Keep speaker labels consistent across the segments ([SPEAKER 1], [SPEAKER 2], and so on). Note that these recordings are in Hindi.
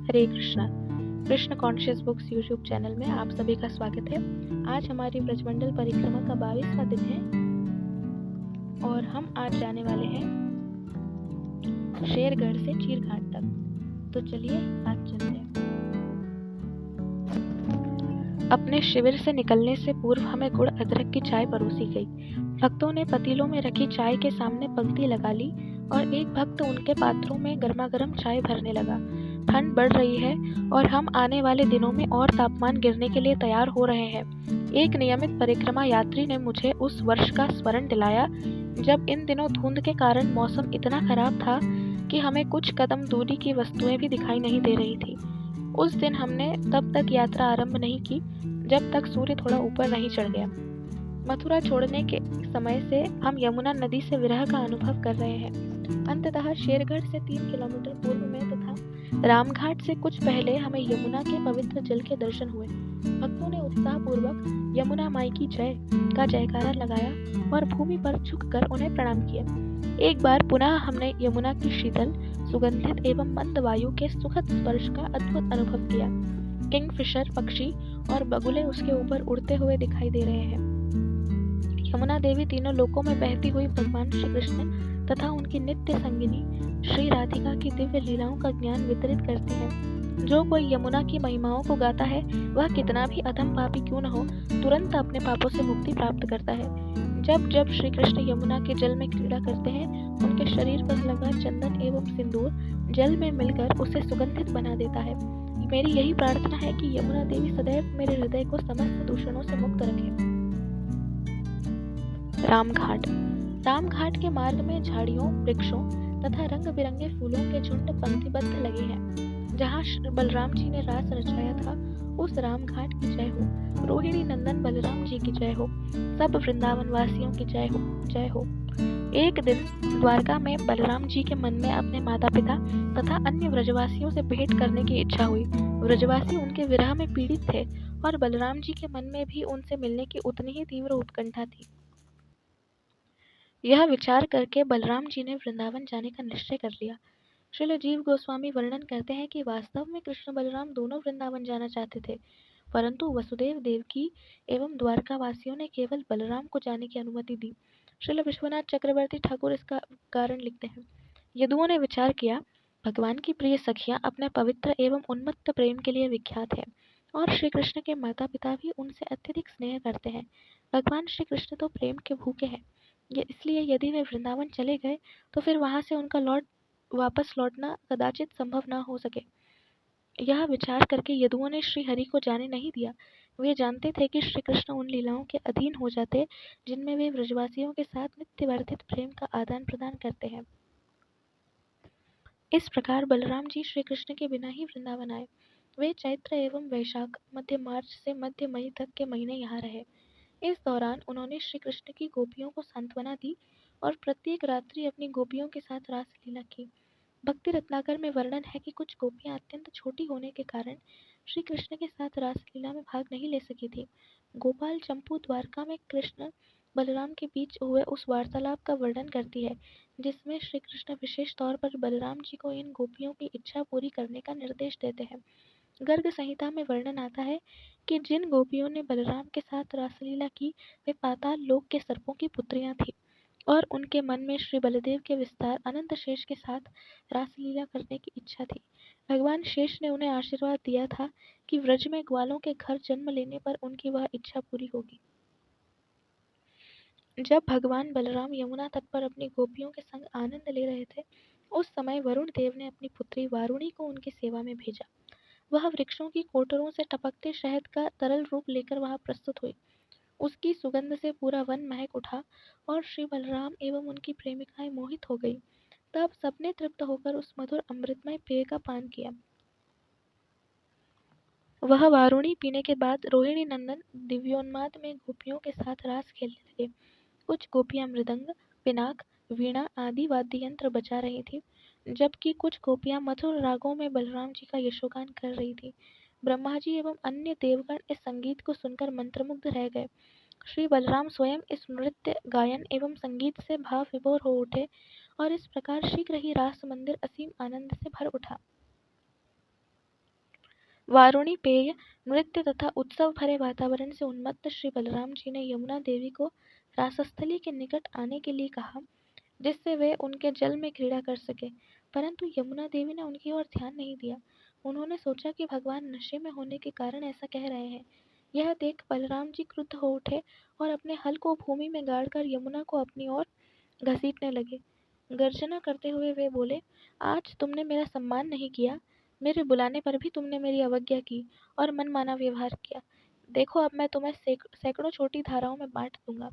[SPEAKER 1] हरे Krishna. Krishna conscious books YouTube channel में आप सभी का स्वागत है। आज हमारी ब्रजमंडल परिक्रमा का 22वां दिन है और हम आज जाने वाले हैं शेरगढ़ से चीरघाट तक। तो चलिए साथ चलते हैं। अपने शिविर से निकलने से पूर्व हमें गुड़ अदरक की चाय परोसी गई। भक्तों ने पतीलों में रखी चाय के सामने पंक्ति लगा ली और एक भक्त उनके पात्रों में गर्मा-गर्म चाय भरने लगा। ठंड बढ़ रही है और हम आने वाले दिनों में और तापमान गिरने के लिए तैयार हो रहे हैं। एक नियमित परिक्रमा यात्री ने मुझे उस वर्ष का स्मरण दिलाया जब इन दिनों धुंध के कारण मौसम इतना खराब था कि हमें कुछ कदम दूरी की वस्तुएं भी दिखाई नहीं दे रही थी। उस दिन हमने तब तक यात्रा आरंभ नहीं की जब तक सूर्य थोड़ा ऊपर नहीं चढ़ गया। मथुरा छोड़ने के समय से हम यमुना नदी से विरह का अनुभव कर रहे हैं। अंततः शेरगढ़ से 3 किलोमीटर पूर्व में तथा रामघाट से कुछ पहले हमें यमुना के पवित्र जल के दर्शन हुए। भक्तों ने उत्साहपूर्वक यमुना माई की जय का जयकारा लगाया और भूमि पर झुककर उन्हें प्रणाम किया। एक बार पुनः हमने यमुना की शीतल, सुगंधित एवं मंद वायु के सुखद स्पर्श का अद्भुत अनुभव किया। किंगफिशर पक्षी और बगुले उसके ऊपर उड़ते हुए दिखाई दे रहे हैं। यमुना देवी तीनों लोकों में बहती हुई भगवान श्री कृष्ण तथा उनकी नित्य संगिनी श्री राधिका की दिव्य लीलाओं का ज्ञान वितरित करती है। जो कोई यमुना की महिमाओं को गाता है वह कितना भी अधम पापी क्यों न हो, तुरंत अपने पापों से मुक्ति प्राप्त करता है। जब जब श्री कृष्ण यमुना के जल में क्रीड़ा करते हैं, उनके शरीर पर लगा चंदन एवं सिंदूर जल में मिलकर उसे सुगंधित बना देता है। मेरी यही प्रार्थना है कि यमुना देवी सदैव मेरे हृदय को समस्त दूषणों से मुक्त रखे। रामघाट। रामघाट के मार्ग में झाड़ियों, वृक्षों तथा रंग बिरंगे फूलों के झुंड पंक्तिबद्ध लगे हैं। जहाँ बलराम जी ने रास रचाया था, उस रामघाट की जय हो। रोहिणी नंदन बलराम जी की जय हो। सब वृंदावन वासियों की जय हो, जय हो। एक दिन द्वारका में बलराम जी के मन में अपने माता पिता तथा अन्य व्रजवासियों से भेंट करने की इच्छा हुई। व्रजवासी उनके विरह में पीड़ित थे और बलराम जी के मन में भी उनसे मिलने की उतनी ही तीव्र उत्कंठा थी। यह विचार करके बलराम जी ने वृंदावन जाने का निश्चय कर लिया। श्रील जीव गोस्वामी वर्णन करते हैं कि वास्तव में कृष्ण बलराम दोनों वृंदावन जाना चाहते थे, परंतु वसुदेव देवकी एवं द्वारका वासियों ने केवल बलराम को जाने की अनुमति दी। श्रील विश्वनाथ चक्रवर्ती ठाकुर इसका कारण लिखते हैं। यदुओं ने विचार किया, भगवान की प्रिय सखियां अपने पवित्र एवं उन्मत्त प्रेम के लिए विख्यात है और श्री कृष्ण के माता पिता भी उनसे अत्यधिक स्नेह करते हैं। भगवान श्री कृष्ण तो प्रेम के भूखे हैं, इसलिए यदि वे वृंदावन चले गए तो फिर वहां से उनका वापस लौटना कदाचित संभव न हो सके। यह विचार करके यदुओं ने श्री हरि को जाने नहीं दिया। वे जानते थे कि श्री कृष्ण उन लीलाओं के अधीन हो जाते जिनमें वे व्रजवासियों के साथ नित्य वर्धित प्रेम का आदान प्रदान करते हैं। इस प्रकार बलराम जी श्री कृष्ण के बिना ही वृंदावन आए। वे चैत्र एवं वैशाख, मध्य मार्च से मध्य मई तक के महीने यहाँ रहे। इस दौरान उन्होंने श्री कृष्ण की गोपियों को सांत्वना दी और प्रत्येक रात्रि अपनी गोपियों के साथ रासलीला की। भक्ति रत्नाकर में वर्णन है कि कुछ गोपियां अत्यंत छोटी होने के कारण श्री कृष्ण के साथ रासलीला में भाग नहीं ले सकी थी। गोपाल चंपू द्वारका में कृष्ण बलराम के बीच हुए उस वार्तालाप का वर्णन करती है, जिसमें श्री कृष्ण विशेष तौर पर बलराम जी को इन गोपियों की इच्छा पूरी करने का निर्देश देते हैं। गर्ग संहिता में वर्णन आता है कि जिन गोपियों ने बलराम के साथ रासलीला की वे पाताल लोक के सर्पों की पुत्रियां थीं और उनके मन में श्री बलदेव के विस्तार अनंत शेष के साथ रासलीला करने की इच्छा थी। भगवान शेष ने उन्हें आशीर्वाद दिया था कि व्रज में ग्वालों के घर जन्म लेने पर उनकी वह इच्छा पूरी होगी। जब भगवान बलराम यमुना तट पर अपनी गोपियों के संग आनंद ले रहे थे, उस समय वरुण देव ने अपनी पुत्री वारुणी को उनकी सेवा में भेजा। वह वृक्षों की कोटरों से टपकते शहद का तरल रूप लेकर वहां प्रस्तुत हुई। उसकी सुगंध से पूरा वन महक उठा और श्री बलराम एवं उनकी प्रेमिकाएं मोहित हो गई। तब सबने तृप्त होकर उस मधुर अमृतमय पेय का पान किया। वह वारुणी पीने के बाद रोहिणी नंदन दिव्योन्माद में गोपियों के साथ रास खेलने लगे। कुछ गोपियां मृदंग, पिनाक, वीणा आदि वाद्य यंत्र बजा रही थी, जबकि कुछ गोपियां मधुर रागों में बलराम जी का यशोगान कर रही थी। ब्रह्मा जी एवं अन्य देवगण इस संगीत को सुनकर मंत्रमुग्ध रह गए। श्री बलराम स्वयं इस नृत्य, गायन एवं संगीत से भाव विभोर हो उठे और इस प्रकार शीघ्र ही रास मंदिर असीम आनंद से भर उठा। वारुणी पेय, नृत्य तथा उत्सव भरे वातावरण से उन्मत्त श्री बलराम जी ने यमुना देवी को रासस्थली के निकट आने के लिए कहा, जिससे वे उनके जल में क्रीड़ा कर सके। परंतु यमुना देवी ने उनकी ओर ध्यान नहीं दिया। उन्होंने सोचा कि भगवान नशे में होने के कारण ऐसा कह रहे हैं। यह देख बलराम जी क्रुद्ध हो उठे और अपने हल को भूमि में गाड़कर यमुना को अपनी ओर घसीटने लगे। गर्जना करते हुए वे बोले, आज तुमने मेरा सम्मान नहीं किया, मेरे बुलाने पर भी तुमने मेरी अवज्ञा की और मनमाना व्यवहार किया। देखो अब मैं तुम्हें सैकड़ों छोटी धाराओं में बांट दूंगा।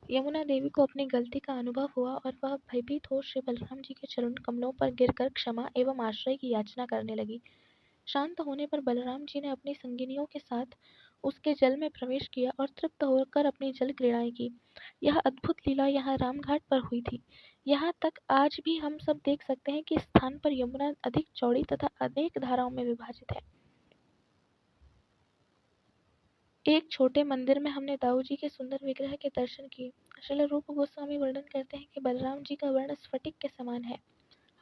[SPEAKER 1] यमुना देवी को अपनी गलती का अनुभव हुआ और वह भयभीत हो श्री बलराम जी के चरण कमलों पर गिरकर क्षमा एवं आश्रय की याचना करने लगी। शांत होने पर बलराम जी ने अपनी संगिनियों के साथ उसके जल में प्रवेश किया और तृप्त होकर अपनी जल क्रीड़ाएं की। यह अद्भुत लीला यहाँ रामघाट पर हुई थी। यहाँ तक आज भी हम सब देख सकते हैं कि इस स्थान पर यमुना अधिक चौड़ी तथा अनेक धाराओं में विभाजित है। एक छोटे मंदिर में हमने दाऊ जी के सुंदर विग्रह के दर्शन किए। श्रील रूप गोस्वामी वर्णन करते हैं कि बलराम जी का वर्ण स्फटिक के समान है।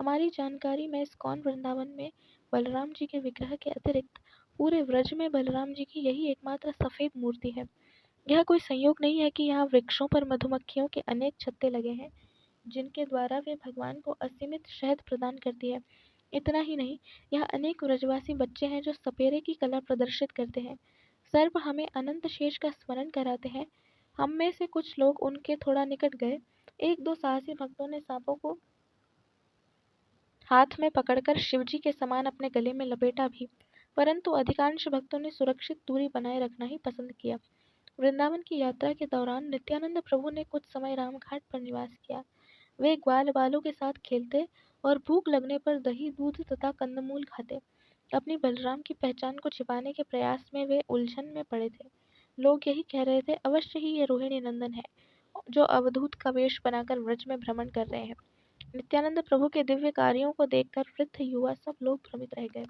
[SPEAKER 1] हमारी जानकारी में इस्कॉन वृंदावन में बलराम जी के विग्रह के अतिरिक्त पूरे व्रज में बलराम जी की यही एकमात्र सफेद मूर्ति है। यह कोई संयोग नहीं है कि यहाँ वृक्षों पर मधुमक्खियों के अनेक छत्ते लगे हैं, जिनके द्वारा वे भगवान को असीमित शहद प्रदान करती है। इतना ही नहीं, यहाँ अनेक व्रजवासी बच्चे हैं जो सपेरे की कला प्रदर्शित करते हैं। सर्प हमें अनंत शेष का स्मरण कराते हैं। हम में से कुछ लोग उनके थोड़ा निकट गए। एक दो साहसी भक्तों ने सांपों को हाथ में पकड़कर शिवजी के समान अपने गले में लपेटा भी, परंतु अधिकांश भक्तों ने सुरक्षित दूरी बनाए रखना ही पसंद किया। वृंदावन की यात्रा के दौरान नित्यानंद प्रभु ने कुछ समय रामघाट पर निवास किया। वे ग्वाल बालों के साथ खेलते और भूख लगने पर दही, दूध तथा कंदमूल खाते। अपनी बलराम की पहचान को छिपाने के प्रयास में वे उलझन में पड़े थे। लोग यही कह रहे थे, अवश्य ही ये रोहिणी नंदन है, जो अवधूत का वेश बनाकर व्रज में भ्रमण कर रहे हैं। नित्यानंद प्रभु के दिव्य कार्यों को देखकर वृद्ध युवा सब लोग भ्रमित रह गए।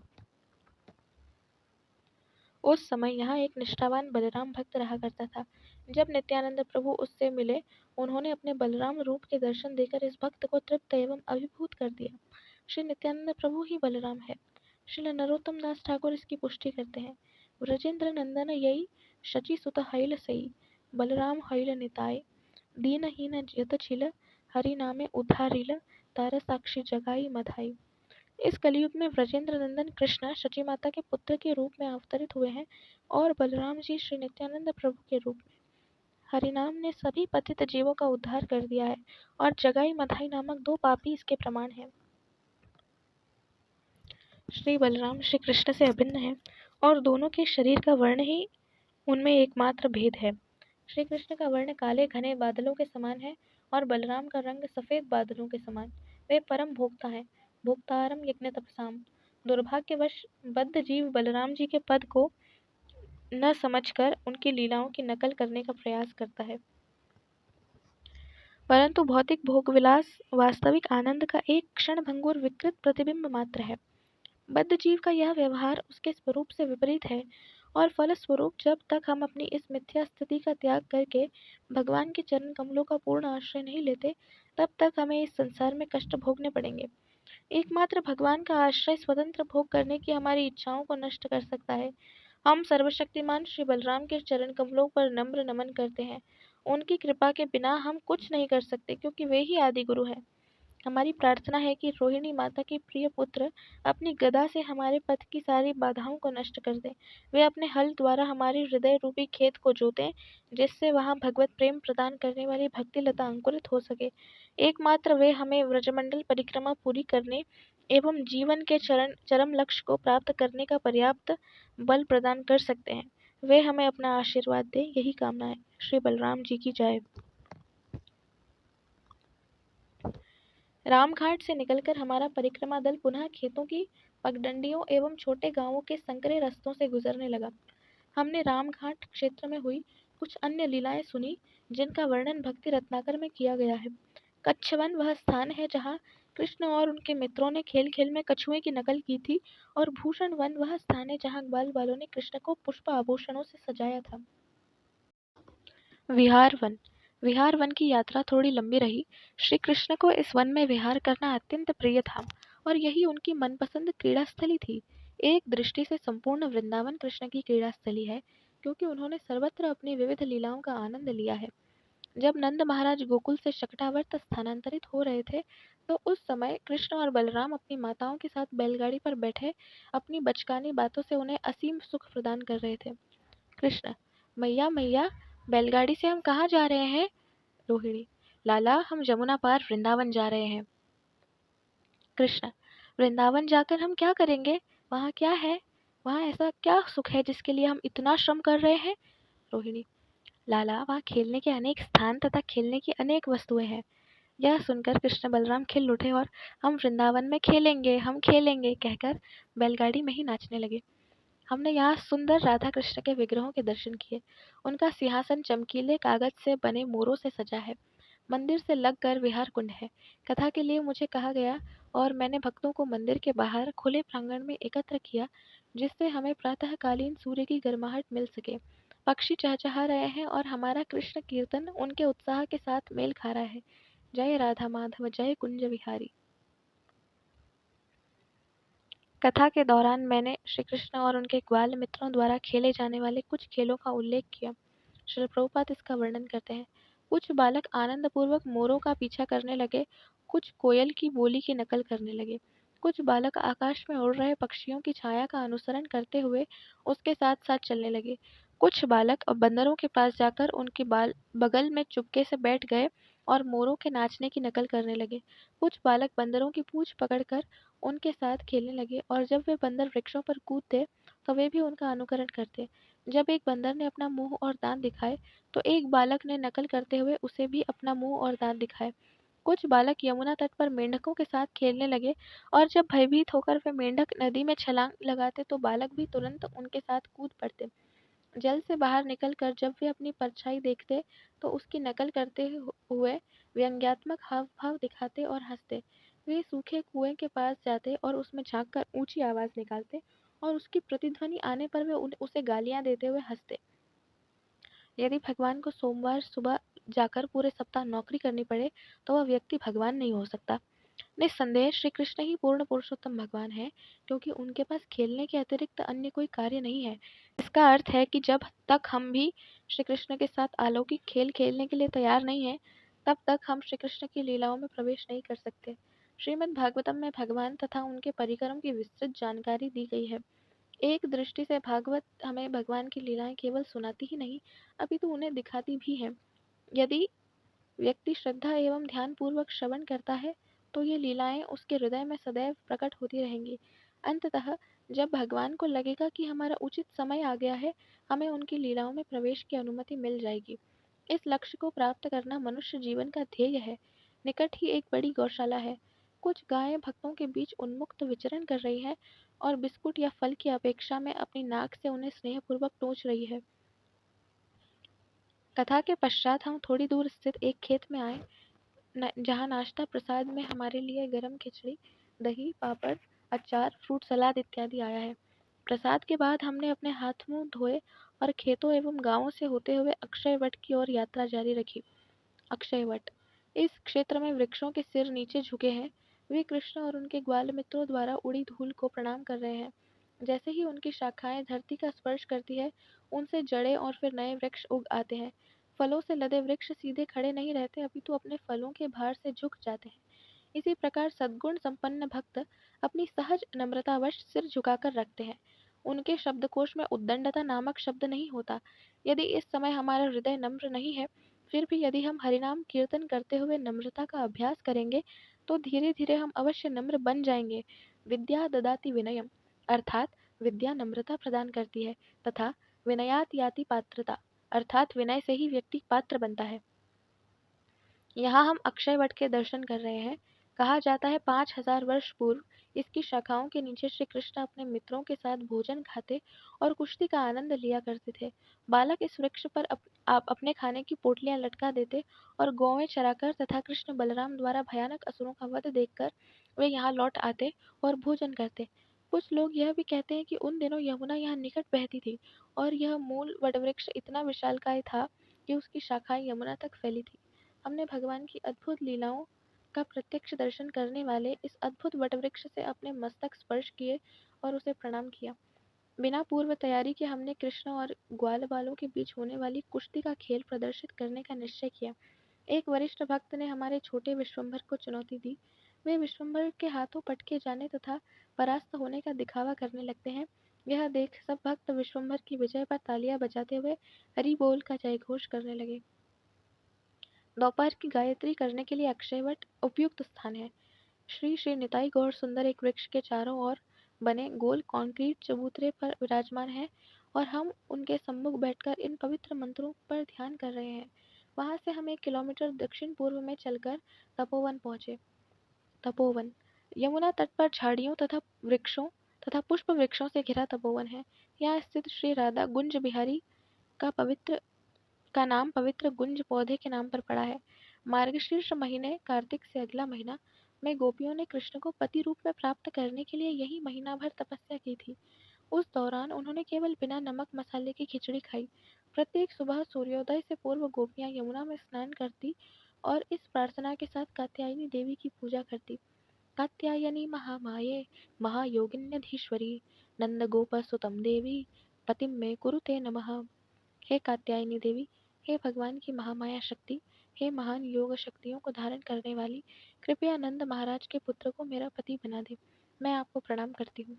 [SPEAKER 1] उस समय यहाँ एक निष्ठावान बलराम भक्त रहा करता था। जब नित्यानंद प्रभु उससे मिले, उन्होंने अपने बलराम रूप के दर्शन देकर इस भक्त को तृप्त एवं अभिभूत कर दिया। श्री नित्यानंद प्रभु ही बलराम है। श्री नरोत्तम दास ठाकुर इसकी पुष्टि करते हैं। व्रजेंद्र नंदन यही शची सुत हैल सई, बलराम हैल निताय, दीनहीन जत छिल, हरि नामे उद्धारिल, तार साक्षी जगाई मधाई। इस कलयुग में व्रजेंद्र नंदन कृष्ण शची माता के पुत्र के रूप में अवतरित हुए हैं और बलराम जी श्री नित्यानंद प्रभु के रूप में। हरिनाम ने सभी पतित जीवों का उद्धार कर दिया है और जगाई मधाई नामक दो पापी इसके प्रमाण हैं। श्री बलराम श्री कृष्ण से अभिन्न है और दोनों के शरीर का वर्ण ही उनमें एकमात्र भेद है। श्री कृष्ण का वर्ण काले घने बादलों के समान है और बलराम का रंग सफेद बादलों के समान। वे परम भोक्ता है, भोक्तारम यज्ञ तपसाम। दुर्भाग्यवश बद्ध जीव बलराम जी के पद को न समझकर उनकी लीलाओं की नकल करने का प्रयास करता है, परंतु भौतिक भोगविलास वास्तविक आनंद का एक क्षण भंगुर विकृत प्रतिबिंब मात्र है। बद्ध जीव का यह व्यवहार उसके स्वरूप से विपरीत है और फलस्वरूप जब तक हम अपनी इस मिथ्या स्थिति का त्याग करके भगवान के चरण कमलों का पूर्ण आश्रय नहीं लेते, तब तक हमें इस संसार में कष्ट भोगने पड़ेंगे। एकमात्र भगवान का आश्रय स्वतंत्र भोग करने की हमारी इच्छाओं को नष्ट कर सकता है। हम सर्वशक्तिमान श्री बलराम के चरण कमलों पर नम्र नमन करते हैं। उनकी कृपा के बिना हम कुछ नहीं कर सकते, क्योंकि वे ही आदि गुरु हैं। हमारी प्रार्थना है कि रोहिणी माता के प्रिय पुत्र अपनी गदा से हमारे पथ की सारी बाधाओं को नष्ट कर दें। वे अपने हल द्वारा हमारे हृदय रूपी खेत को जोतें, जिससे वहां भगवत प्रेम प्रदान करने वाली भक्ति लता अंकुरित हो सके। एकमात्र वे हमें व्रजमंडल परिक्रमा पूरी करने एवं जीवन के चरम लक्ष्य को प्राप्त करने का पर्याप्त बल प्रदान कर सकते हैं। वे हमें अपना आशीर्वाद दें, यही कामना है। श्री बलराम जी की जय। रामघाट से निकलकर हमारा परिक्रमा दल पुनः खेतों की पगडंडियों एवं छोटे गांवों के संकरे रास्तों से गुजरने लगा। हमने रामघाट क्षेत्र में हुई कुछ अन्य लीलाएं सुनी, जिनका वर्णन भक्ति रत्नाकर में किया गया है। कच्छवन वह स्थान है जहाँ कृष्ण और उनके मित्रों ने खेल खेल में कछुए की नकल की थी, और भूषण वन वह स्थान है जहाँ ग्वाल बालों ने कृष्ण को पुष्प आभूषणों से सजाया था। विहार वन। विहार वन की यात्रा थोड़ी लंबी रही। श्री कृष्ण को इस वन में विहार करना अत्यंत प्रिय था और यही उनकी मनपसंद क्रीड़ास्थली थी। एक दृष्टि से संपूर्ण वृंदावन कृष्ण की क्रीड़ास्थली है, क्योंकि उन्होंने सर्वत्र अपनी विविध लीलाओं का आनंद लिया है। जब नंद महाराज गोकुल से शकटावर्त स्थानांतरित हो रहे थे, तो उस समय कृष्ण और बलराम अपनी माताओं के साथ बैलगाड़ी पर बैठे अपनी बचकानी बातों से उन्हें असीम सुख प्रदान कर रहे थे। कृष्ण: मैया मैया, बैलगाड़ी से हम कहाँ जा रहे हैं? रोहिणी: लाला, हम जमुना पार वृंदावन जा रहे हैं। कृष्ण: वृंदावन जाकर हम क्या करेंगे? वहाँ क्या है? वहाँ ऐसा क्या सुख है जिसके लिए हम इतना श्रम कर रहे हैं? रोहिणी: लाला, वहाँ खेलने के अनेक स्थान तथा खेलने की अनेक वस्तुएं हैं। यह सुनकर कृष्ण बलराम खिल उठे और हम वृंदावन में खेलेंगे, हम खेलेंगे कहकर बैलगाड़ी में ही नाचने लगे। हमने यहाँ सुंदर राधा कृष्ण के विग्रहों के दर्शन किए। उनका सिंहासन चमकीले कागज से बने मोरों से सजा है। मंदिर से लगकर विहार कुंड है। कथा के लिए मुझे कहा गया और मैंने भक्तों को मंदिर के बाहर खुले प्रांगण में एकत्र किया, जिससे हमें प्रातःकालीन सूर्य की गर्माहट मिल सके। पक्षी चहचहा रहे हैं और हमारा कृष्ण कीर्तन उनके उत्साह के साथ मेल खा रहा है। जय राधा माधव, जय कुंज विहारी। कथा के दौरान मैंने श्री कृष्ण और उनके ग्वाल मित्रों द्वारा खेले जाने वाले कुछ खेलों का उल्लेख किया। श्रील प्रभुपाद इसका वर्णन करते हैं। कुछ बालक आनंदपूर्वक मोरों का पीछा करने लगे, कुछ कोयल की बोली की नकल करने लगे, कुछ बालक आकाश में उड़ रहे पक्षियों की छाया का अनुसरण करते हुए उसके साथ साथ चलने लगे, कुछ बालक बंदरों के पास जाकर उनके बगल में चुपके से बैठ गए और मोरों के नाचने की नकल करने लगे, कुछ बालक बंदरों की पूंछ पकड़कर उनके साथ खेलने लगे और जब वे बंदर वृक्षों पर कूदते तो वे भी उनका अनुकरण करते। जब एक बंदर ने अपना मुंह और दांत दिखाए तो एक बालक ने नकल करते हुए उसे भी अपना मुंह और दांत दिखाए। कुछ बालक यमुना तट पर मेंढकों के साथ खेलने लगे और जब भयभीत होकर वे मेंढक नदी में छलांग लगाते तो बालक भी तुरंत उनके साथ कूद पड़ते। जल से बाहर निकलकर जब वे अपनी परछाई देखते तो उसकी नकल करते हुए व्यंग्यात्मक हाव-भाव दिखाते और हंसते। वे सूखे कुएं के पास जाते और उसमें झांककर ऊंची आवाज निकालते और उसकी प्रतिध्वनि आने पर वे उसे गालियां देते हुए हंसते। यदि भगवान को सोमवार सुबह जाकर पूरे सप्ताह नौकरी करनी पड़े तो वह व्यक्ति भगवान नहीं हो सकता। निस्संदेह श्री कृष्ण ही पूर्ण पुरुषोत्तम भगवान है, क्योंकि उनके पास खेलने के अतिरिक्त अन्य कोई कार्य नहीं है। इसका अर्थ है कि जब तक हम भी श्री कृष्ण के साथ अलौकिक खेल खेलने के लिए तैयार नहीं हैं, तब तक हम श्री कृष्ण की लीलाओं में प्रवेश नहीं कर सकते। श्रीमद् भागवतम में भगवान तथा उनके परिकरों की विस्तृत जानकारी दी गई है। एक दृष्टि से भागवत हमें भगवान की लीलाएं केवल सुनाती ही नहीं, अपितु उन्हें दिखाती भी है। यदि व्यक्ति श्रद्धा एवं ध्यान पूर्वक श्रवण करता है तो ये लीलाएं उसके हृदय में सदैव प्रकट होती रहेंगी। अंततः जब भगवान को लगेगा कि हमारा उचित समय आ गया है, हमें उनकी लीलाओं में प्रवेश की अनुमति मिल जाएगी। इस लक्ष्य को प्राप्त करना मनुष्य जीवन का ध्येय है। निकट ही एक बड़ी गौशाला है। कुछ गायें भक्तों के बीच उन्मुक्त विचरण कर रही हैं और बिस्कुट या फल की अपेक्षा में अपनी नाक से उन्हें स्नेहपूर्वक नोच रही है। कथा के पश्चात हम थोड़ी दूर स्थित एक खेत में आए, जहाँ नाश्ता प्रसाद में हमारे लिए गरम खिचड़ी, दही, पापड़, अचार, फ्रूट सलाद इत्यादि आया है। प्रसाद के बाद हमने अपने हाथ मुंह धोए और खेतों एवं गांवों से होते हुए अक्षय वट की ओर यात्रा जारी रखी। अक्षय वट: इस क्षेत्र में वृक्षों के सिर नीचे झुके हैं। वे कृष्ण और उनके ग्वाल मित्रों द्वारा उड़ी धूल को प्रणाम कर रहे हैं। जैसे ही उनकी शाखाएं धरती का स्पर्श करती है, उनसे जड़ें और फिर नए वृक्ष उग आते हैं। फलों से लदे वृक्ष सीधे खड़े नहीं रहते, अपितु अपने फलों के भार से झुक जाते हैं। इसी प्रकार सद्गुण संपन्न भक्त अपनी सहज नम्रतावश सिर झुकाकर रखते हैं। उनके शब्दकोश में उद्दंडता नामक शब्द नहीं होता। यदि इस समय हमारा हृदय नम्र नहीं है, फिर भी यदि हम हरिनाम कीर्तन करते हुए नम्रता का अभ्यास करेंगे, तो धीरे धीरे हम अवश्य नम्र बन जाएंगे। विद्या ददाति विनयम, अर्थात विद्या नम्रता प्रदान करती है, तथा विनयात याति पात्रता, अर्थात विनय से ही व्यक्ति पात्र बनता है। यहाँ हम अक्षय वट के दर्शन कर रहे हैं। कहा जाता है 5000 वर्ष पूर्व इसकी शाखाओं के नीचे श्री कृष्ण अपने मित्रों के साथ भोजन खाते और कुश्ती का आनंद लिया करते थे। बालक इस वृक्ष पर आप अपने खाने की पोटलियां लटका देते और गौवें चराकर तथा कृष्ण बलराम द्वारा भयानक असुरों का वध देखकर वे यहाँ लौट आते और भोजन करते। कुछ लोग यह भी कहते हैं कि उन दिनों यमुना यहाँ निकट बहती थी और यह मूल वटवृक्ष इतना विशालकाय था कि उसकी शाखाएं यमुना तक फैली थी। हमने भगवान की अद्भुत लीलाओं का प्रत्यक्ष दर्शन करने वाले इस अद्भुत वटवृक्ष से अपने मस्तक स्पर्श किए और उसे प्रणाम किया। बिना पूर्व तैयारी के हमने कृष्ण और ग्वालवालों के बीच होने वाली कुश्ती का खेल प्रदर्शित करने का निश्चय किया। एक वरिष्ठ भक्त ने हमारे छोटे विश्वम्भर को चुनौती दी। वे विश्वम्भर के हाथों पटके जाने तथा परास्त होने का दिखावा करने लगते हैं। यह देख सब भक्त विश्वम्भर की विजय पर तालियां बजाते हुए हरि बोल का जयघोष करने लगे। दोपहर की गायत्री करने के लिए अक्षयवट उपयुक्त स्थान है। श्री श्री निताई गौर सुंदर एक वृक्ष के चारों ओर बने गोल कंक्रीट चबूतरे पर विराजमान है और हम उनके सम्मुख बैठकर इन पवित्र मंत्रों पर ध्यान कर रहे हैं। वहां से हम 1 किलोमीटर दक्षिण पूर्व में चलकर तपोवन पहुंचे। तपोवन यमुना तट पर झाड़ियों तथा वृक्षों तथा पुष्प वृक्षों से घिरा तपोवन है। यहाँ स्थित श्री राधा गुंज बिहारी का पवित्र का नाम पवित्र गुंज पौधे के नाम पर पड़ा है। मार्गशीर्ष महीने कार्तिक से अगला महीना में गोपियों ने कृष्ण को पति रूप में प्राप्त करने के लिए यही महीना भर तपस्या की थी। उस दौरान उन्होंने केवल बिना नमक मसाले की खिचड़ी खाई। प्रत्येक सुबह सूर्योदय से पूर्व गोपियां यमुना में स्नान करती और इस प्रार्थना के साथ कात्यायनी देवी की पूजा करती। कात्यायनी महामाये महायोगिन्यधीश्वरी नंद गोप सुतम देवी पतिम में कुरुते नमः। हे कात्यायनी देवी, हे भगवान की महामाया शक्ति, हे महान योग शक्तियों को धारण करने वाली, कृपया नंद महाराज के पुत्र को मेरा पति बना दे। मैं आपको प्रणाम करती हूँ।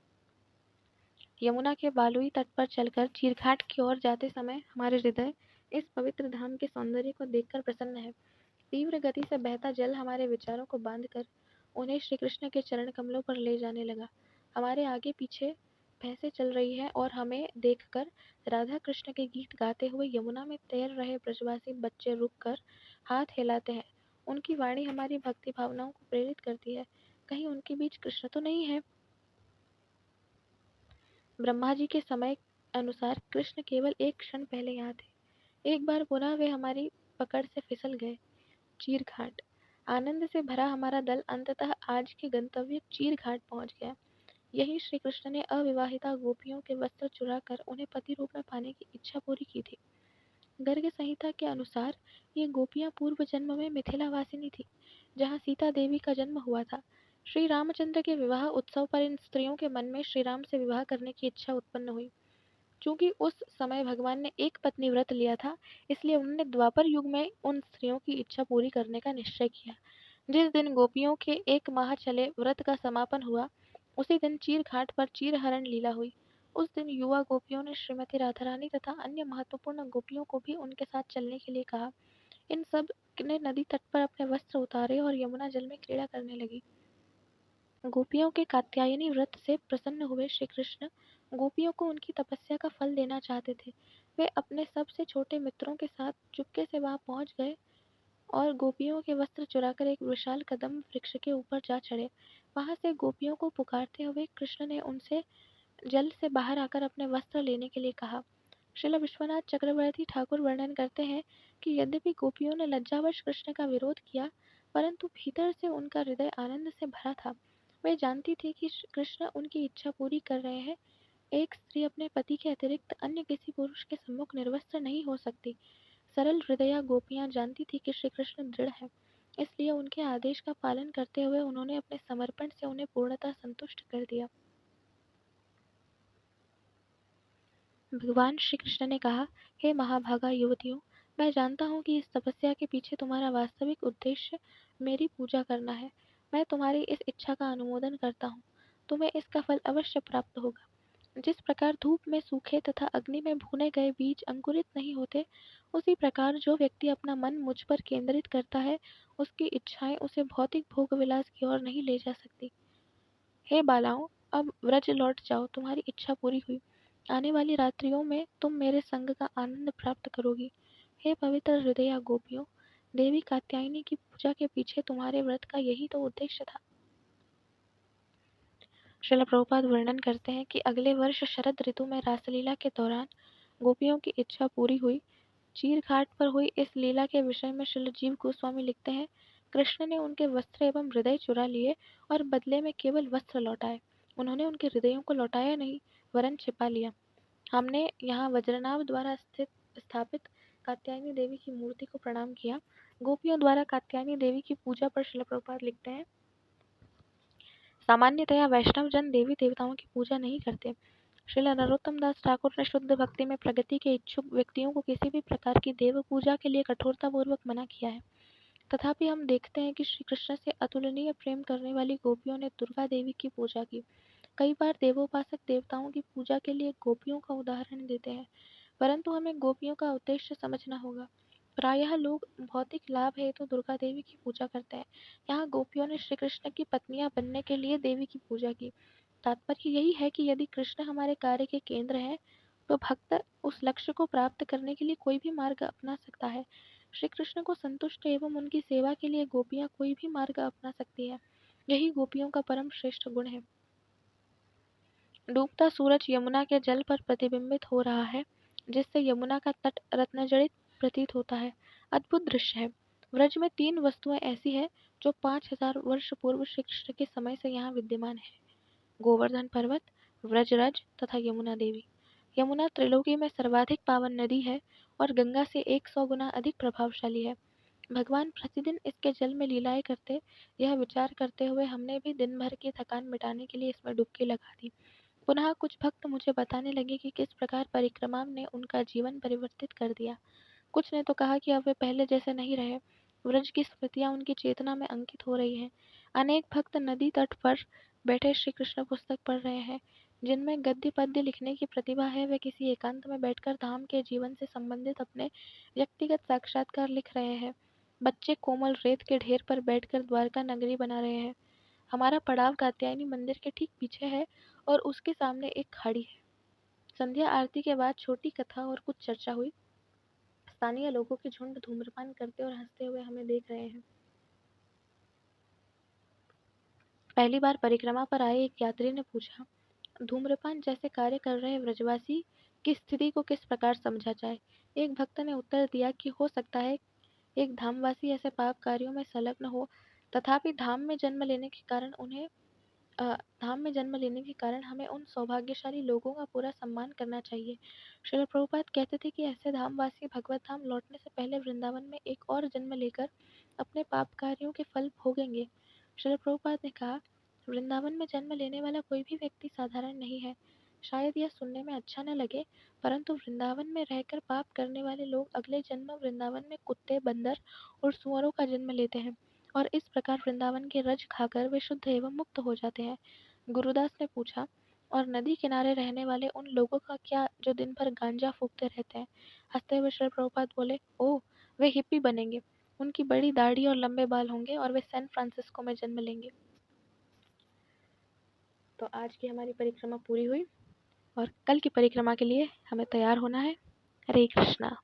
[SPEAKER 1] यमुना के बालुई तट पर चलकर चीरघाट की ओर जाते समय हमारे हृदय इस पवित्र धाम के सौंदर्य को देखकर प्रसन्न है। तीव्र गति से बहता जल हमारे विचारों को बांधकर उन्हें श्री कृष्ण के चरण कमलों पर ले जाने लगा। हमारे आगे पीछे भैंसें चल रही हैं और हमें देखकर राधा कृष्ण के गीत गाते हुए यमुना में तैर रहे ब्रजवासी बच्चे रुककर हाथ हिलाते हैं। उनकी वाणी हमारी भक्ति भावनाओं को प्रेरित करती है। कहीं उनके बीच कृष्ण तो नहीं है? ब्रह्मा जी के समय अनुसार कृष्ण केवल एक क्षण पहले यहाँ थे। एक बार पुनः वे हमारी पकड़ से फिसल गए। चीरघाट आनंद से भरा हमारा दल अंततः आज के गंतव्य चीरघाट पहुंच गया। यही श्री कृष्ण ने अविवाहिता गोपियों के वस्त्र चुराकर उन्हें पति रूप में पाने की इच्छा पूरी की थी। गर्ग संहिता के अनुसार ये गोपियां पूर्व जन्म में मिथिला वासिनी थी, जहाँ सीता देवी का जन्म हुआ था। श्री रामचंद्र के विवाह उत्सव पर इन स्त्रियों के मन में श्री राम से विवाह करने की इच्छा उत्पन्न हुई। चूंकि उस समय भगवान ने एक पत्नी व्रत लिया था, इसलिए उन्होंने द्वापर युग में उन स्त्रियों की इच्छा पूरी करने का निश्चय किया। जिस दिन गोपियों के 1 माह चले व्रत का समापन हुआ, उसी दिन चीरघाट पर चीरहरण लीला हुई। उस दिन युवा गोपियों ने श्रीमती राधारानी तथा अन्य महत्वपूर्ण गोपियों को भी उनके साथ चलने के लिए कहा। इन सब ने नदी तट पर अपने वस्त्र उतारे और यमुना जल में क्रीड़ा करने लगी। गोपियों के कात्यायनी व्रत से प्रसन्न हुए श्री कृष्ण गोपियों को उनकी तपस्या का फल देना चाहते थे। वे अपने सबसे छोटे मित्रों के साथ चुपके से वहां पहुंच गए और गोपियों के वस्त्र चुराकर एक विशाल कदम वृक्ष के ऊपर जा चढ़े। वहां से गोपियों को पुकारते हुए कृष्ण ने उनसे जल से बाहर आकर अपने वस्त्र लेने के लिए कहा। श्रील विश्वनाथ चक्रवर्ती ठाकुर वर्णन करते हैं कि यद्यपि गोपियों ने लज्जावश कृष्ण का विरोध किया, परंतु भीतर से उनका हृदय आनंद से भरा था। वे जानती थी कि कृष्ण उनकी इच्छा पूरी कर रहे हैं। एक स्त्री अपने पति के अतिरिक्त अन्य किसी पुरुष के सम्मुख निर्वस्त्र नहीं हो सकती। सरल हृदया गोपियां जानती थी कि श्री कृष्ण दृढ़ है, इसलिए उनके आदेश का पालन करते हुए उन्होंने अपने समर्पण से उन्हें पूर्णतः संतुष्ट कर दिया। भगवान श्री कृष्ण ने कहा, हे महाभागा युवतियों, मैं जानता हूँ कि इस तपस्या के पीछे तुम्हारा वास्तविक उद्देश्य मेरी पूजा करना है। मैं तुम्हारी इस इच्छा का अनुमोदन करता हूँ। तुम्हें इसका फल अवश्य प्राप्त होगा। जिस प्रकार धूप में सूखे तथा अग्नि में भुने गए बीज अंकुरित नहीं होते, उसी प्रकार जो व्यक्ति अपना मन मुझ पर केंद्रित करता है, उसकी इच्छाएं उसे भौतिक भोग विलास की ओर नहीं ले जा सकती। हे बालाओं, अब व्रज लौट जाओ, तुम्हारी इच्छा पूरी हुई। आने वाली रात्रियों में तुम मेरे संग का आनंद प्राप्त करोगी। हे पवित्र हृदया गोपियों, देवी कात्यायनी की पूजा के पीछे तुम्हारे व्रत का यही तो उद्देश्य था। श्रील प्रभुपाद वर्णन करते हैं कि अगले वर्ष शरद ऋतु में रासलीला के दौरान गोपियों की इच्छा पूरी हुई। चीरघाट पर हुई इस लीला के विषय में श्रील जीव गोस्वामी लिखते हैं, कृष्ण ने उनके वस्त्र एवं हृदय चुरा लिए और बदले में केवल वस्त्र लौटाए। उन्होंने उनके हृदयों को लौटाया नहीं, वरन छिपा लिया। हमने यहाँ वज्रनाभ द्वारा स्थापित कात्यायनी देवी की मूर्ति को प्रणाम किया। गोपियों द्वारा कात्यायनी देवी की पूजा पर श्रील प्रभुपाद लिखते हैं, सामान्यतया वैष्णव जन देवी देवताओं की पूजा नहीं करते। श्रील नरोत्तम दास ठाकुर ने शुद्ध भक्ति में प्रगति के इच्छुक व्यक्तियों को किसी भी प्रकार की देव पूजा के लिए कठोरतापूर्वक मना किया है। तथापि हम देखते हैं कि श्री कृष्ण से अतुलनीय प्रेम करने वाली गोपियों ने दुर्गा देवी की पूजा की। कई बार देवोपासक देवताओं की पूजा के लिए गोपियों का उदाहरण देते हैं, परंतु हमें गोपियों का उद्देश्य समझना होगा। प्रायः लोग भौतिक लाभ हेतु दुर्गा देवी की पूजा करते हैं। यहाँ गोपियों ने श्री कृष्ण की पत्नियां बनने के लिए देवी की पूजा की। तात्पर्य यही है कि यदि कृष्ण हमारे कार्य के केंद्र हैं, तो भक्त उस लक्ष्य को प्राप्त करने के लिए कोई भी मार्ग अपना सकता है। श्री कृष्ण को संतुष्ट एवं उनकी सेवा के लिए गोपियां कोई भी मार्ग अपना सकती है। यही गोपियों का परम श्रेष्ठ गुण है। डूबता सूरज यमुना के जल पर प्रतिबिंबित हो रहा है, जिससे यमुना का तट रत्नजड़ित प्रतीत होता है। अद्भुत दृश्य है। व्रज में 3 वस्तुएं ऐसी हैं जो 5000 वर्ष पूर्व श्री कृष्ण के समय से यहाँ विद्यमान है: गोवर्धन पर्वत, व्रजरज तथा यमुना देवी। यमुना त्रिलोकी में सर्वाधिक पावन नदी है और गंगा से 100 गुना अधिक प्रभावशाली है। भगवान प्रतिदिन इसके जल में लीलाएं करते, यह विचार करते हुए हमने भी दिन भर की थकान मिटाने के लिए इसमें डुबकी लगा दी। पुनः कुछ भक्त मुझे बताने लगे कि किस प्रकार परिक्रमा ने उनका जीवन परिवर्तित कर दिया। कुछ ने तो कहा कि अब वे पहले जैसे नहीं रहे। व्रज की स्मृतियां उनकी चेतना में अंकित हो रही हैं। अनेक भक्त नदी तट पर बैठे श्री कृष्ण पुस्तक पढ़ रहे हैं। जिनमें गद्य पद्य लिखने की प्रतिभा है, वे किसी एकांत में बैठकर धाम के जीवन से संबंधित अपने व्यक्तिगत साक्षात्कार लिख रहे हैं। बच्चे कोमल रेत के ढेर पर बैठकर द्वारका नगरी बना रहे हैं। हमारा पड़ाव कात्यायनी मंदिर के ठीक पीछे है और उसके सामने एक खाड़ी है। संध्या आरती के बाद छोटी कथा और कुछ चर्चा हुई। स्थानीय लोगों के झुंड धूम्रपान करते और हंसते हुए हमें देख रहे हैं। पहली बार परिक्रमा पर आए एक यात्री ने पूछा, धूम्रपान जैसे कार्य कर रहे व्रजवासी की स्थिति को किस प्रकार समझा जाए। एक भक्त ने उत्तर दिया कि हो सकता है एक धामवासी ऐसे पाप कार्यों में संलग्न हो, तथापि धाम में जन्म लेने के कारण हमें उन सौभाग्यशाली लोगों का पूरा सम्मान करना चाहिए। श्रील प्रभुपाद कहते थे कि ऐसे धामवासी भगवत धाम लौटने से पहले वृंदावन में एक और जन्म लेकर अपने पाप कार्यों के फल भोगेंगे। श्रील प्रभुपाद ने कहा, वृंदावन में जन्म लेने वाला कोई भी व्यक्ति साधारण नहीं है। शायद यह सुनने में अच्छा न लगे, परंतु वृंदावन में रहकर पाप करने वाले लोग अगले जन्म वृंदावन में कुत्ते, बंदर और सुअरों का जन्म लेते हैं और इस प्रकार वृंदावन के रज खाकर वे शुद्ध एवं मुक्त हो जाते हैं। गुरुदास ने पूछा, और नदी किनारे रहने वाले उन लोगों का क्या जो दिन भर गांजा फूकते रहते हैं? हंसते हुए श्री प्रभुपाद बोले, ओह, वे हिप्पी बनेंगे। उनकी बड़ी दाढ़ी और लंबे बाल होंगे और वे सैन फ्रांसिस्को में जन्म लेंगे। तो आज की हमारी परिक्रमा पूरी हुई और कल की परिक्रमा के लिए हमें तैयार होना है। हरे कृष्णा।